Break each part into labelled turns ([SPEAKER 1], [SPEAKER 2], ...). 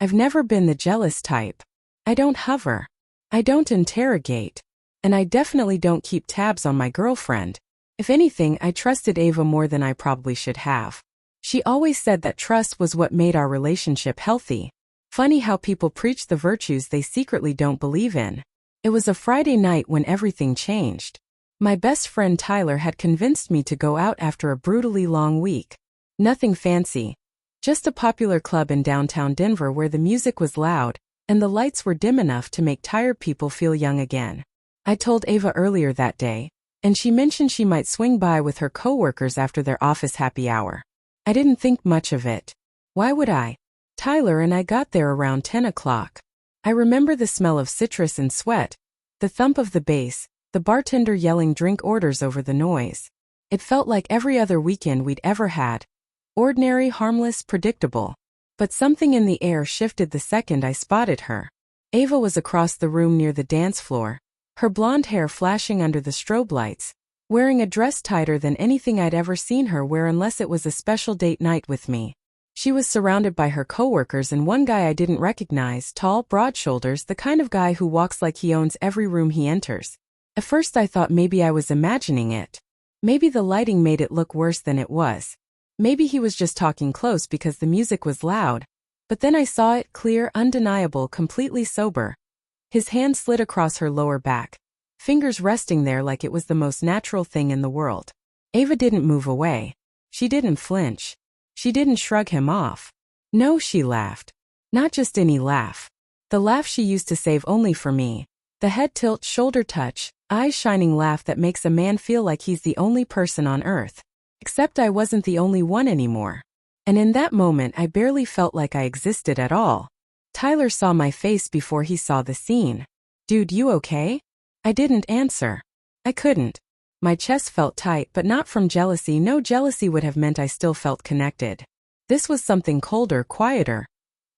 [SPEAKER 1] I've never been the jealous type. I don't hover. I don't interrogate. And I definitely don't keep tabs on my girlfriend. If anything, I trusted Ava more than I probably should have. She always said that trust was what made our relationship healthy. Funny how people preach the virtues they secretly don't believe in. It was a Friday night when everything changed. My best friend Tyler had convinced me to go out after a brutally long week. Nothing fancy. Just a popular club in downtown Denver where the music was loud and the lights were dim enough to make tired people feel young again. I told Ava earlier that day, and she mentioned she might swing by with her coworkers after their office happy hour. I didn't think much of it. Why would I? Tyler and I got there around 10 o'clock. I remember the smell of citrus and sweat, the thump of the bass, the bartender yelling drink orders over the noise. It felt like every other weekend we'd ever had. Ordinary, harmless, predictable. But something in the air shifted the second I spotted her. Ava was across the room near the dance floor, her blonde hair flashing under the strobe lights, wearing a dress tighter than anything I'd ever seen her wear unless it was a special date night with me. She was surrounded by her coworkers and one guy I didn't recognize, tall, broad shoulders, the kind of guy who walks like he owns every room he enters. At first I thought maybe I was imagining it. Maybe the lighting made it look worse than it was. Maybe he was just talking close because the music was loud. But then I saw it, clear, undeniable, completely sober. His hand slid across her lower back, fingers resting there like it was the most natural thing in the world. Ava didn't move away. She didn't flinch. She didn't shrug him off. No, she laughed. Not just any laugh. The laugh she used to save only for me. The head tilt, shoulder touch, eyes shining laugh that makes a man feel like he's the only person on earth. Except I wasn't the only one anymore. And in that moment I barely felt like I existed at all. Tyler saw my face before he saw the scene. Dude, you okay? I didn't answer. I couldn't. My chest felt tight, but not from jealousy. No, jealousy would have meant I still felt connected. This was something colder, quieter.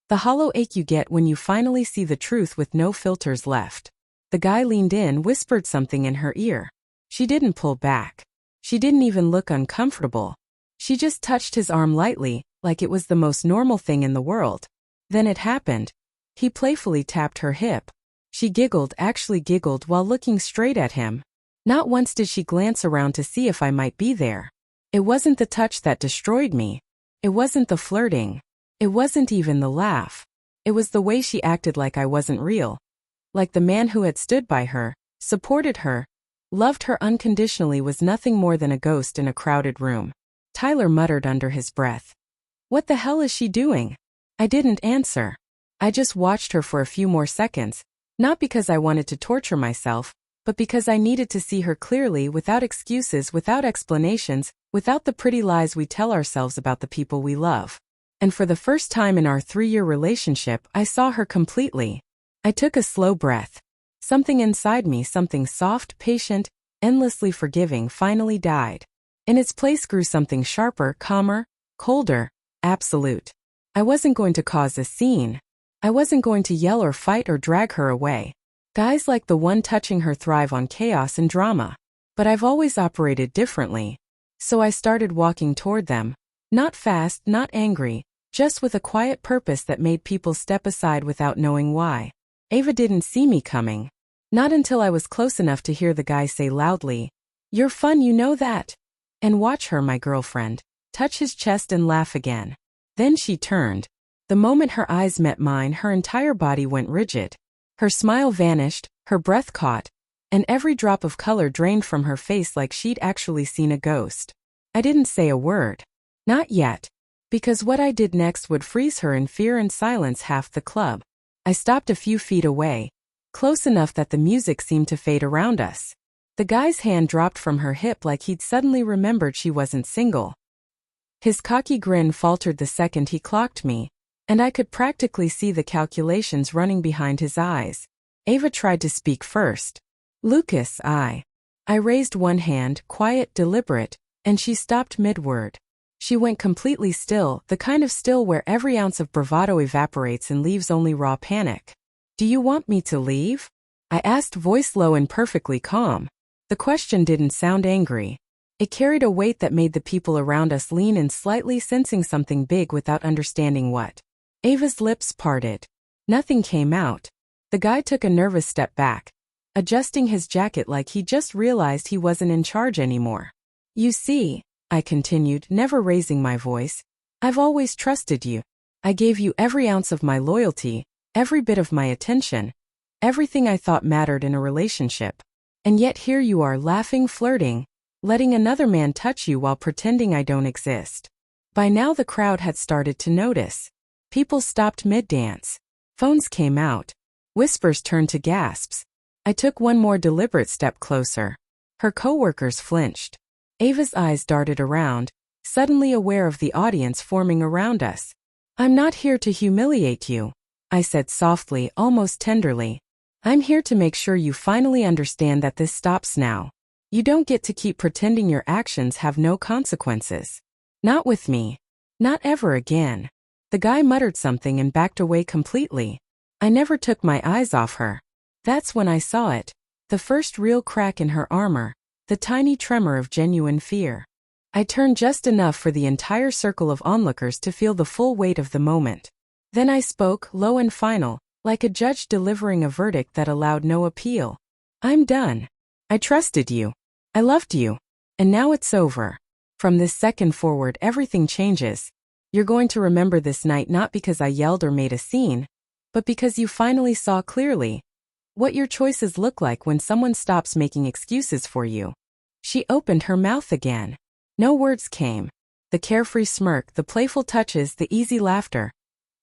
[SPEAKER 1] The hollow ache you get when you finally see the truth with no filters left. The guy leaned in, whispered something in her ear. She didn't pull back. She didn't even look uncomfortable. She just touched his arm lightly, like it was the most normal thing in the world. Then it happened. He playfully tapped her hip. She giggled, actually giggled while looking straight at him. Not once did she glance around to see if I might be there. It wasn't the touch that destroyed me. It wasn't the flirting. It wasn't even the laugh. It was the way she acted like I wasn't real. Like the man who had stood by her, supported her, loved her unconditionally was nothing more than a ghost in a crowded room. Tyler muttered under his breath. What the hell is she doing? I didn't answer. I just watched her for a few more seconds, not because I wanted to torture myself, but because I needed to see her clearly, without excuses, without explanations, without the pretty lies we tell ourselves about the people we love. And for the first time in our 3-year relationship, I saw her completely. I took a slow breath. Something inside me, something soft, patient, endlessly forgiving, finally died. In its place grew something sharper, calmer, colder, absolute. I wasn't going to cause a scene. I wasn't going to yell or fight or drag her away. Guys like the one touching her thrive on chaos and drama. But I've always operated differently. So I started walking toward them. Not fast, not angry, just with a quiet purpose that made people step aside without knowing why. Ava didn't see me coming. Not until I was close enough to hear the guy say loudly, "You're fun, you know that." And watch her, my girlfriend, touch his chest and laugh again. Then she turned. The moment her eyes met mine, her entire body went rigid. Her smile vanished, her breath caught, and every drop of color drained from her face like she'd actually seen a ghost. I didn't say a word. Not yet. Because what I did next would freeze her in fear and silence half the club. I stopped a few feet away, close enough that the music seemed to fade around us. The guy's hand dropped from her hip like he'd suddenly remembered she wasn't single. His cocky grin faltered the second he clocked me, and I could practically see the calculations running behind his eyes. Ava tried to speak first. "Lucas, I raised one hand, quiet, deliberate, and she stopped mid-word. She went completely still, the kind of still where every ounce of bravado evaporates and leaves only raw panic. "Do you want me to leave?" I asked, voice low and perfectly calm. The question didn't sound angry. It carried a weight that made the people around us lean in slightly, sensing something big without understanding what. Ava's lips parted. Nothing came out. The guy took a nervous step back, adjusting his jacket like he just realized he wasn't in charge anymore. You see, I continued, never raising my voice, I've always trusted you. I gave you every ounce of my loyalty, every bit of my attention, everything I thought mattered in a relationship. And yet here you are laughing, flirting, letting another man touch you while pretending I don't exist. By now the crowd had started to notice. People stopped mid-dance. Phones came out. Whispers turned to gasps. I took one more deliberate step closer. Her coworkers flinched. Ava's eyes darted around, suddenly aware of the audience forming around us. I'm not here to humiliate you, I said softly, almost tenderly. I'm here to make sure you finally understand that this stops now. You don't get to keep pretending your actions have no consequences. Not with me. Not ever again. The guy muttered something and backed away completely. I never took my eyes off her. That's when I saw it. The first real crack in her armor. The tiny tremor of genuine fear. I turned just enough for the entire circle of onlookers to feel the full weight of the moment. Then I spoke, low and final, like a judge delivering a verdict that allowed no appeal. I'm done. I trusted you. I loved you. And now it's over. From this second forward, everything changes. You're going to remember this night not because I yelled or made a scene, but because you finally saw clearly what your choices look like when someone stops making excuses for you. She opened her mouth again. No words came. The carefree smirk, the playful touches, the easy laughter.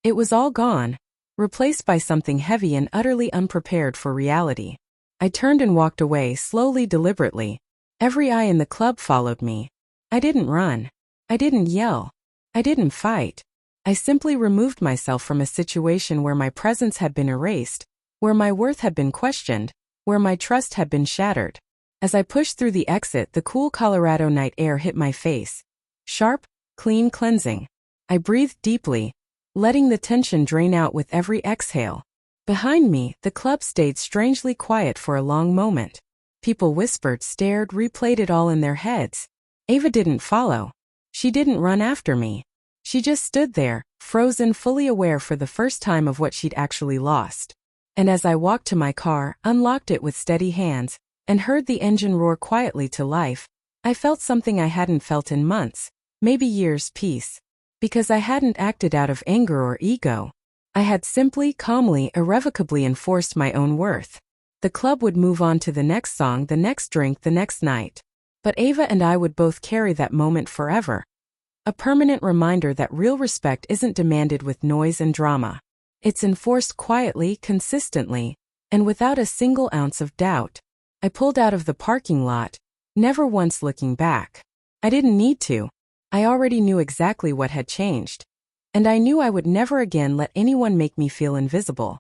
[SPEAKER 1] It was all gone, replaced by something heavy and utterly unprepared for reality. I turned and walked away, slowly, deliberately. Every eye in the club followed me. I didn't run. I didn't yell. I didn't fight. I simply removed myself from a situation where my presence had been erased, where my worth had been questioned, where my trust had been shattered. As I pushed through the exit, the cool Colorado night air hit my face. Sharp, clean, cleansing. I breathed deeply, letting the tension drain out with every exhale. Behind me, the club stayed strangely quiet for a long moment. People whispered, stared, replayed it all in their heads. Ava didn't follow. She didn't run after me. She just stood there, frozen, fully aware for the first time of what she'd actually lost. And as I walked to my car, unlocked it with steady hands, and heard the engine roar quietly to life, I felt something I hadn't felt in months, maybe years, peace. Because I hadn't acted out of anger or ego. I had simply, calmly, irrevocably enforced my own worth. The club would move on to the next song, the next drink, the next night. But Ava and I would both carry that moment forever. A permanent reminder that real respect isn't demanded with noise and drama. It's enforced quietly, consistently, and without a single ounce of doubt. I pulled out of the parking lot, never once looking back. I didn't need to. I already knew exactly what had changed. And I knew I would never again let anyone make me feel invisible.